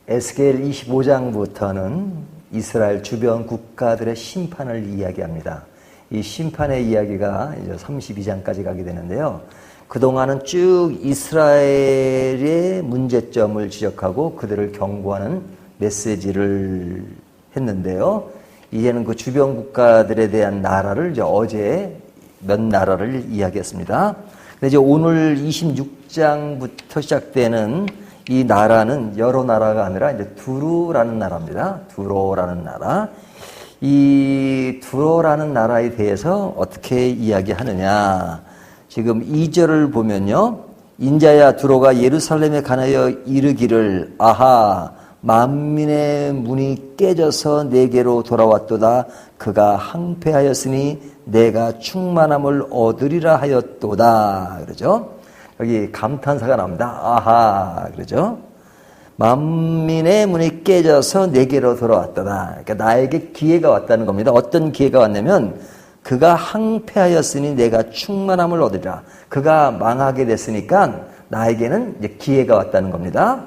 에스겔 25장부터는 이스라엘 주변 국가들의 심판을 이야기합니다. 이 심판의 이야기가 이제 32장까지 가게 되는데요. 그동안은 쭉 이스라엘의 문제점을 지적하고 그들을 경고하는 메시지를 했는데요. 이제는 그 주변 국가들에 대한 나라를 이제 어제 몇 나라를 이야기했습니다. 근데 이제 오늘 26장부터 시작되는 이 나라는 여러 나라가 아니라 이제 두루라는 나라입니다. 두로라는 나라. 이 두로라는 나라에 대해서 어떻게 이야기하느냐. 지금 2절을 보면요. 인자야 두로가 예루살렘에 관하여 이르기를 아하 만민의 문이 깨져서 내게로 돌아왔도다. 그가 항폐하였으니 내가 충만함을 얻으리라 하였도다. 그러죠. 여기 감탄사가 나옵니다. 아하 그러죠. 만민의 문이 깨져서 내게로 돌아왔도다. 그러니까 나에게 기회가 왔다는 겁니다. 어떤 기회가 왔냐면 그가 항폐하였으니 내가 충만함을 얻으리라. 그가 망하게 됐으니까 나에게는 이제 기회가 왔다는 겁니다.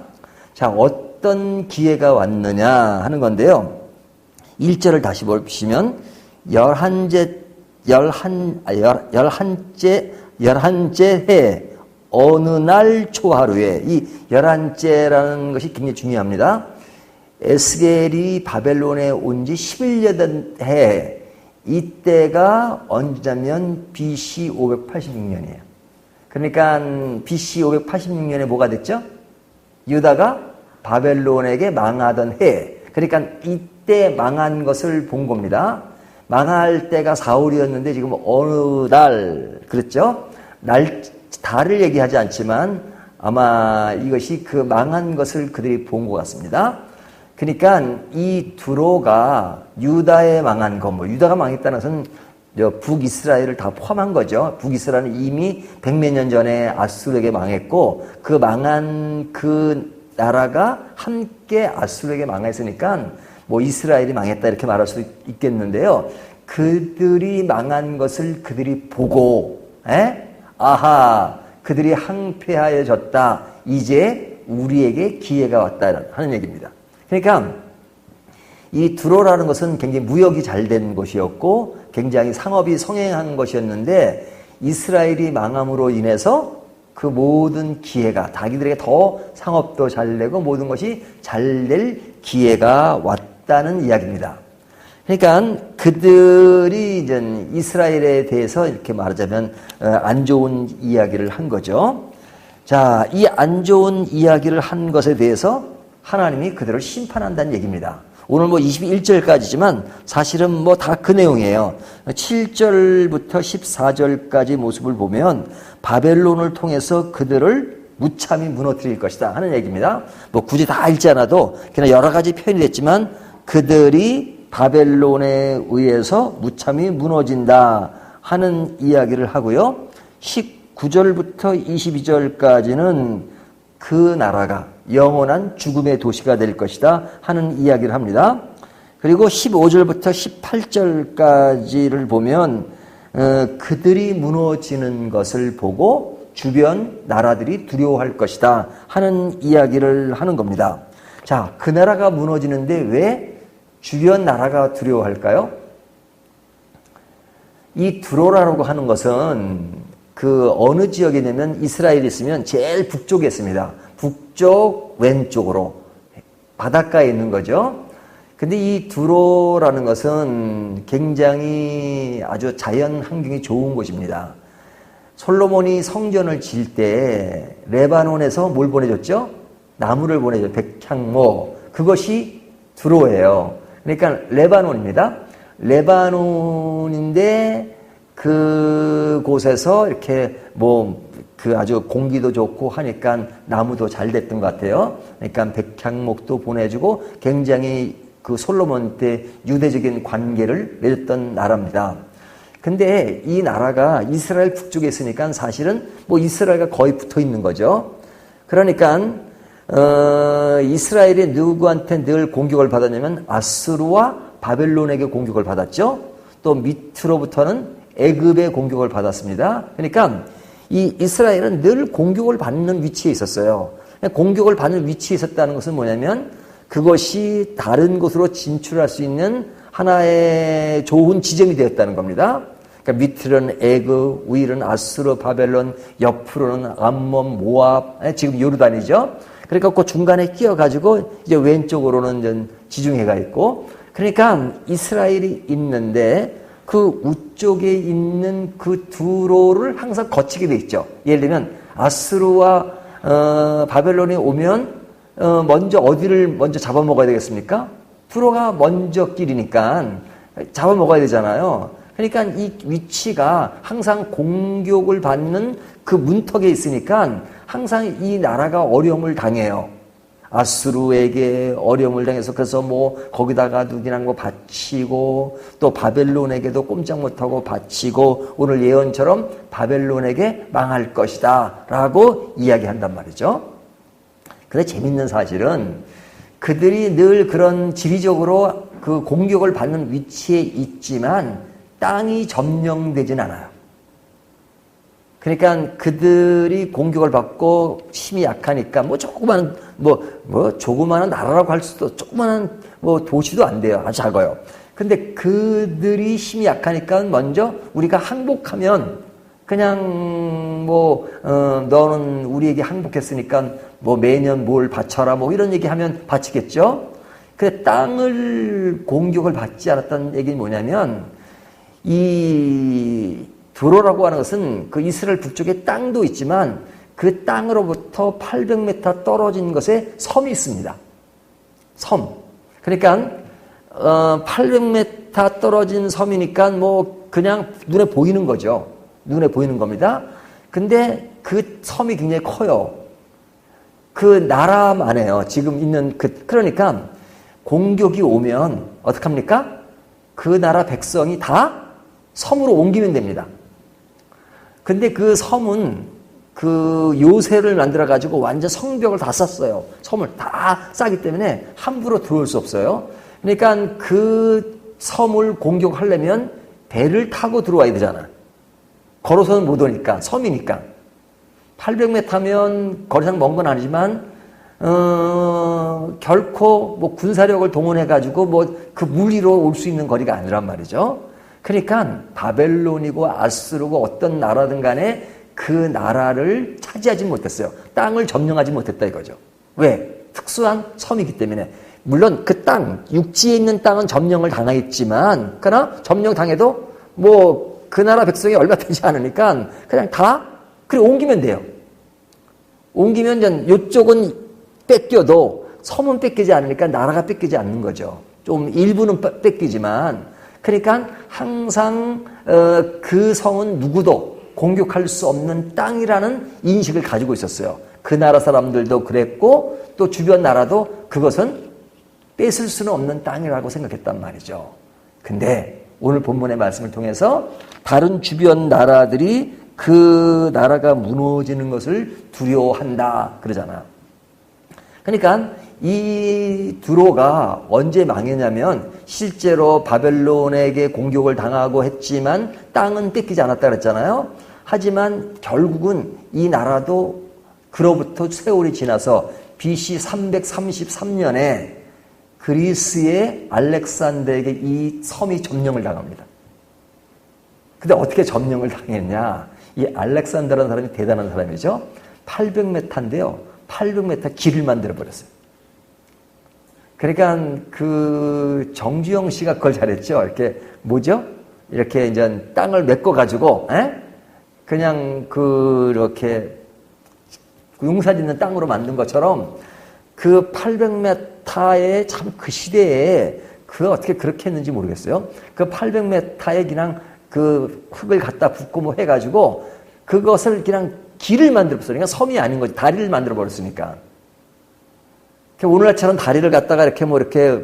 자, 어떤 기회가 왔느냐 하는 건데요. 1절을 다시 보시면 열한째 해 어느 날 초하루에 이 11째라는 것이 굉장히 중요합니다. 에스겔이 바벨론에 온 지 11년 된 해 이때가 언제냐면 BC 586년이에요. 그러니까 BC 586년에 뭐가 됐죠? 유다가 바벨론에게 망하던 해. 그러니까 이때 망한 것을 본 겁니다. 망할 때가 4월이었는데 지금 어느 달 그랬죠? 달을 얘기하지 않지만 아마 이것이 그 망한 것을 그들이 본 것 같습니다. 그러니까 이 두로가 유다에 망한 것, 유다가 망했다는 것은 북이스라엘을 다 포함한 거죠. 북이스라엘은 이미 100몇 년 전에 아수르에게 망했고 그 망한 그 나라가 함께 아수르에게 망했으니까 이스라엘이 망했다 이렇게 말할 수 있겠는데요. 그들이 망한 것을 그들이 보고 아하 그들이 항폐하여졌다. 이제 우리에게 기회가 왔다 하는 얘기입니다. 그러니까 이 두로라는 것은 굉장히 무역이 잘 된 곳이었고 굉장히 상업이 성행한 것이었는데 이스라엘이 망함으로 인해서 그 모든 기회가 자기들에게 더 상업도 잘 되고 모든 것이 잘 될 기회가 왔다는 이야기입니다. 그러니까 그들이 이제 이스라엘에 대해서 이렇게 말하자면 안 좋은 이야기를 한 거죠. 자, 이 안 좋은 이야기를 한 것에 대해서 하나님이 그들을 심판한다는 얘기입니다. 오늘 21절까지지만 사실은 다 그 내용이에요. 7절부터 14절까지 모습을 보면 바벨론을 통해서 그들을 무참히 무너뜨릴 것이다 하는 얘기입니다. 굳이 다 읽지 않아도 그냥 여러 가지 표현이 됐지만 그들이 바벨론에 의해서 무참히 무너진다 하는 이야기를 하고요. 19절부터 22절까지는 그 나라가 영원한 죽음의 도시가 될 것이다 하는 이야기를 합니다. 그리고 15절부터 18절까지를 보면 그들이 무너지는 것을 보고 주변 나라들이 두려워할 것이다 하는 이야기를 하는 겁니다. 자, 그 나라가 무너지는데 왜 주변 나라가 두려워할까요? 이 두로라고 하는 것은 그 어느 지역에 되면 이스라엘이 있으면 제일 북쪽에 있습니다. 북쪽 왼쪽으로 바닷가에 있는 거죠. 근데 이 두로라는 것은 굉장히 아주 자연 환경이 좋은 곳입니다. 솔로몬이 성전을 지을 때 레바논에서 뭘 보내줬죠? 나무를 보내줬죠. 백향목. 그것이 두로예요. 그러니까 레바논입니다. 레바논인데 그곳에서 이렇게 그 아주 공기도 좋고 하니까 나무도 잘 됐던 것 같아요. 그러니까 백향목도 보내주고 굉장히 그 솔로몬 때 유대적인 관계를 맺었던 나라입니다. 근데 이 나라가 이스라엘 북쪽에 있으니까 사실은 이스라엘과 거의 붙어 있는 거죠. 그러니까 이스라엘이 누구한테 늘 공격을 받았냐면 아수르와 바벨론에게 공격을 받았죠. 또 밑으로부터는 애굽의 공격을 받았습니다. 그러니까 이 이스라엘은 늘 공격을 받는 위치에 있었어요. 공격을 받는 위치에 있었다는 것은 뭐냐면 그것이 다른 곳으로 진출할 수 있는 하나의 좋은 지점이 되었다는 겁니다. 그러니까 밑으로는 에그, 위로는 아수르, 바벨론, 옆으로는 암몬, 모압, 지금 요르단이죠. 그러니까 그 중간에 끼어가지고 이제 왼쪽으로는 지중해가 있고, 그러니까 이스라엘이 있는데 그 우쪽에 있는 그 두로를 항상 거치게 돼 있죠. 예를 들면 아수르와 바벨론이 오면 먼저 어디를 먼저 잡아먹어야 되겠습니까? 두로가 먼저 길이니까 잡아먹어야 되잖아요. 그러니까 이 위치가 항상 공격을 받는 그 문턱에 있으니까 항상 이 나라가 어려움을 당해요. 아수르에게 어려움을 당해서 그래서 뭐 거기다가 누기난 거 바치고 또 바벨론에게도 꼼짝 못하고 바치고 오늘 예언처럼 바벨론에게 망할 것이다 라고 이야기한단 말이죠. 근데 재밌는 사실은 그들이 늘 그런 지리적으로 그 공격을 받는 위치에 있지만 땅이 점령되진 않아요. 그러니까 그들이 공격을 받고 힘이 약하니까 조그마한 조그마한 나라라고 할 수도 조그마한 도시도 안 돼요. 아주 작아요. 근데 그들이 힘이 약하니까 먼저 우리가 항복하면 그냥 너는 우리에게 항복했으니까 매년 뭘 바쳐라 이런 얘기하면 바치겠죠. 근데 땅을 공격을 받지 않았다는 얘기는 뭐냐면 이 두로라고 하는 것은 그 이스라엘 북쪽에 땅도 있지만 그 땅으로부터 800m 떨어진 것에 섬이 있습니다. 섬. 그러니까 800m 떨어진 섬이니까 그냥 눈에 보이는 거죠. 눈에 보이는 겁니다. 근데 그 섬이 굉장히 커요. 그 나라만해요. 지금 있는 그러니까 공격이 오면 어떡합니까? 그 나라 백성이 다 섬으로 옮기면 됩니다. 근데 그 섬은 그 요새를 만들어가지고 완전 성벽을 다 쌌어요. 섬을 다 싸기 때문에 함부로 들어올 수 없어요. 그러니까 그 섬을 공격하려면 배를 타고 들어와야 되잖아. 걸어서는 못 오니까, 섬이니까. 800m면 거리상 먼 건 아니지만, 결코 군사력을 동원해가지고 그 무리로 올 수 있는 거리가 아니란 말이죠. 그러니까 바벨론이고 아수르고 어떤 나라든 간에 그 나라를 차지하지 못했어요. 땅을 점령하지 못했다 이거죠. 왜? 특수한 섬이기 때문에. 물론 그 땅, 육지에 있는 땅은 점령을 당했지만 그러나 점령당해도 그 나라 백성이 얼마 되지 않으니까 그냥 다 그래 옮기면 돼요. 옮기면 이쪽은 뺏겨도 섬은 뺏기지 않으니까 나라가 뺏기지 않는 거죠. 좀 일부는 뺏기지만 그러니까 항상 그 성은 누구도 공격할 수 없는 땅이라는 인식을 가지고 있었어요. 그 나라 사람들도 그랬고 또 주변 나라도 그것은 뺏을 수는 없는 땅이라고 생각했단 말이죠. 근데 오늘 본문의 말씀을 통해서 다른 주변 나라들이 그 나라가 무너지는 것을 두려워한다 그러잖아요. 그러니까 이 두로가 언제 망했냐면 실제로 바벨론에게 공격을 당하고 했지만 땅은 뺏기지 않았다 그랬잖아요. 하지만 결국은 이 나라도 그로부터 세월이 지나서 BC 333년에 그리스의 알렉산더에게 이 섬이 점령을 당합니다. 근데 어떻게 점령을 당했냐? 이 알렉산더라는 사람이 대단한 사람이죠. 800m인데요. 800m 길을 만들어버렸어요. 그러니까 그 정주영 씨가 그걸 잘했죠. 이렇게 이제 땅을 메꿔가지고, 그냥 그렇게 용사 짓는 땅으로 만든 것처럼 그 800m의 참 그 시대에 어떻게 그렇게 했는지 모르겠어요. 그 800m에 그냥 그 흙을 갖다 붓고 해가지고 그것을 그냥 길을 만들었어요. 그러니까 섬이 아닌 거지. 다리를 만들어 버렸으니까. 오늘날처럼 다리를 갖다가 이렇게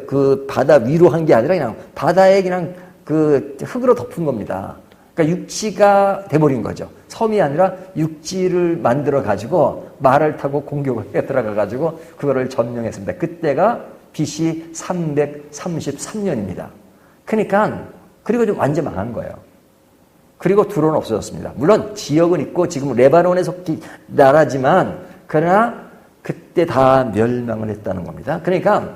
그 바다 위로 한 게 아니라 그냥 바다에 그냥 그 흙으로 덮은 겁니다. 그러니까 육지가 돼버린 거죠. 섬이 아니라 육지를 만들어 가지고 말을 타고 공격을 해 들어가 가지고 그거를 점령했습니다. 그때가 BC 333년입니다. 그러니까 그리고 좀 완전 망한 거예요. 그리고 두로는 없어졌습니다. 물론 지역은 있고 지금 레바논에 속한 나라지만 그러나 그때 다 멸망을 했다는 겁니다. 그러니까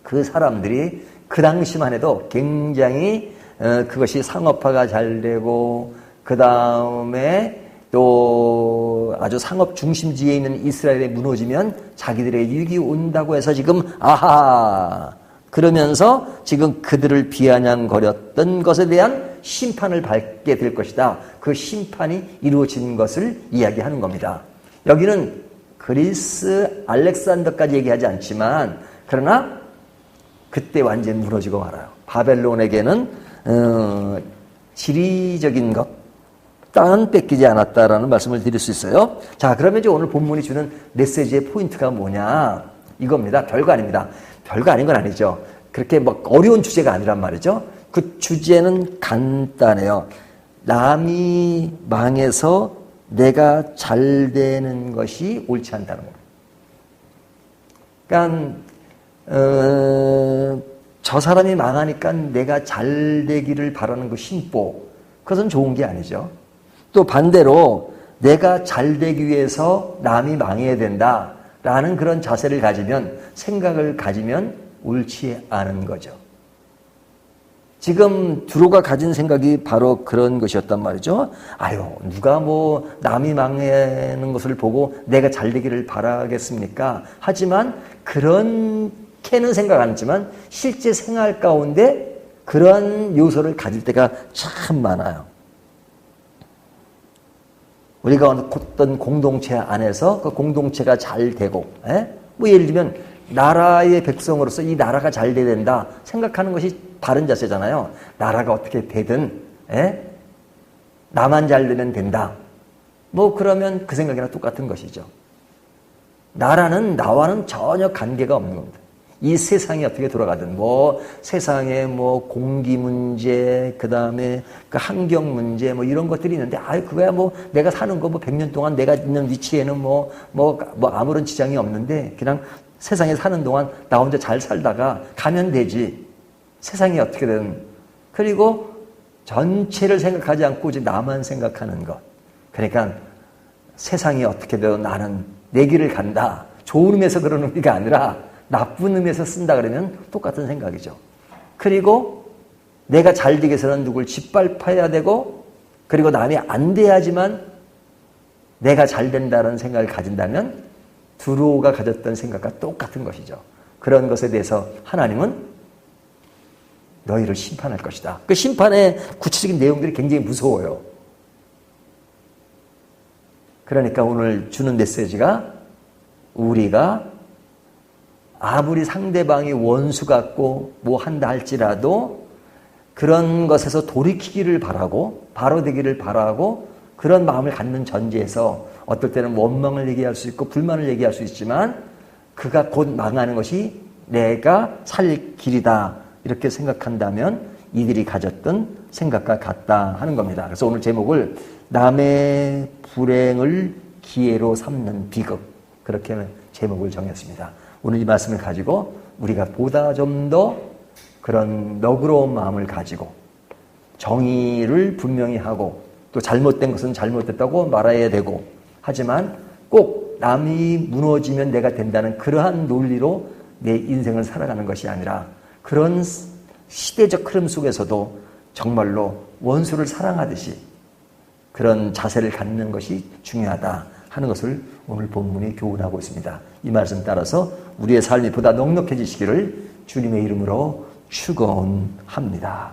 그 사람들이 그 당시만 해도 굉장히 그것이 상업화가 잘 되고 그 다음에 또 아주 상업 중심지에 있는 이스라엘에 무너지면 자기들의 이익이 온다고 해서 지금 아하 그러면서 지금 그들을 비아냥거렸던 것에 대한 심판을 받게 될 것이다. 그 심판이 이루어진 것을 이야기하는 겁니다. 여기는 그리스 알렉산더까지 얘기하지 않지만 그러나 그때 완전히 무너지고 말아요. 바벨론에게는 지리적인 것 땅은 뺏기지 않았다라는 말씀을 드릴 수 있어요. 자, 그러면 이제 오늘 본문이 주는 메시지의 포인트가 뭐냐? 이겁니다. 별거 아닙니다. 별거 아닌 건 아니죠. 그렇게 뭐 어려운 주제가 아니란 말이죠. 그 주제는 간단해요. 남이 망해서 내가 잘 되는 것이 옳지 않다는 겁니다. 그러니까 저 사람이 망하니까 내가 잘 되기를 바라는 그 심보, 그것은 좋은 게 아니죠. 또 반대로 내가 잘 되기 위해서 남이 망해야 된다라는 그런 자세를 가지면, 생각을 가지면 옳지 않은 거죠. 지금 두로가 가진 생각이 바로 그런 것이었단 말이죠. 아유, 누가 뭐 남이 망하는 것을 보고 내가 잘 되기를 바라겠습니까? 하지만 그렇게는 생각 안 했지만 실제 생활 가운데 그런 요소를 가질 때가 참 많아요. 우리가 어떤 공동체 안에서 그 공동체가 잘 되고, 뭐 예를 들면 나라의 백성으로서 이 나라가 잘 돼야 된다 생각하는 것이 바른 자세잖아요. 나라가 어떻게 되든 나만 잘 되면 된다. 뭐 그러면 그 생각이랑 똑같은 것이죠. 나라는 나와는 전혀 관계가 없는 겁니다. 이 세상이 어떻게 돌아가든 뭐 세상에 뭐 공기 문제, 그다음에 그 환경 문제 뭐 이런 것들이 있는데 그거야 뭐 내가 사는 거 뭐 100년 동안 내가 있는 위치에는 뭐 아무런 지장이 없는데 그냥 세상에 사는 동안 나 혼자 잘 살다가 가면 되지. 세상이 어떻게든. 그리고 전체를 생각하지 않고 이제 나만 생각하는 것. 그러니까 세상이 어떻게든 나는 내 길을 간다. 좋은 의미에서 그런 의미가 아니라 나쁜 의미에서 쓴다 그러면 똑같은 생각이죠. 그리고 내가 잘 되기 위해서는 누굴 짓밟아야 되고, 그리고 남이 안 돼야지만 내가 잘 된다는 생각을 가진다면 두로가 가졌던 생각과 똑같은 것이죠. 그런 것에 대해서 하나님은 너희를 심판할 것이다. 그 심판의 구체적인 내용들이 굉장히 무서워요. 그러니까 오늘 주는 메시지가 우리가 아무리 상대방이 원수 같고 뭐 한다 할지라도 그런 것에서 돌이키기를 바라고 바로 되기를 바라고 그런 마음을 갖는 전제에서 어떨 때는 원망을 얘기할 수 있고 불만을 얘기할 수 있지만 그가 곧 망하는 것이 내가 살 길이다 이렇게 생각한다면 이들이 가졌던 생각과 같다 하는 겁니다. 그래서 오늘 제목을 남의 불행을 기회로 삼는 비극, 그렇게 제목을 정했습니다. 오늘 이 말씀을 가지고 우리가 보다 좀 더 그런 너그러운 마음을 가지고 정의를 분명히 하고 또 잘못된 것은 잘못됐다고 말해야 되고, 하지만 꼭 남이 무너지면 내가 된다는 그러한 논리로 내 인생을 살아가는 것이 아니라 그런 시대적 흐름 속에서도 정말로 원수를 사랑하듯이 그런 자세를 갖는 것이 중요하다 하는 것을 오늘 본문이 교훈하고 있습니다. 이 말씀 따라서 우리의 삶이 보다 넉넉해지시기를 주님의 이름으로 축원합니다.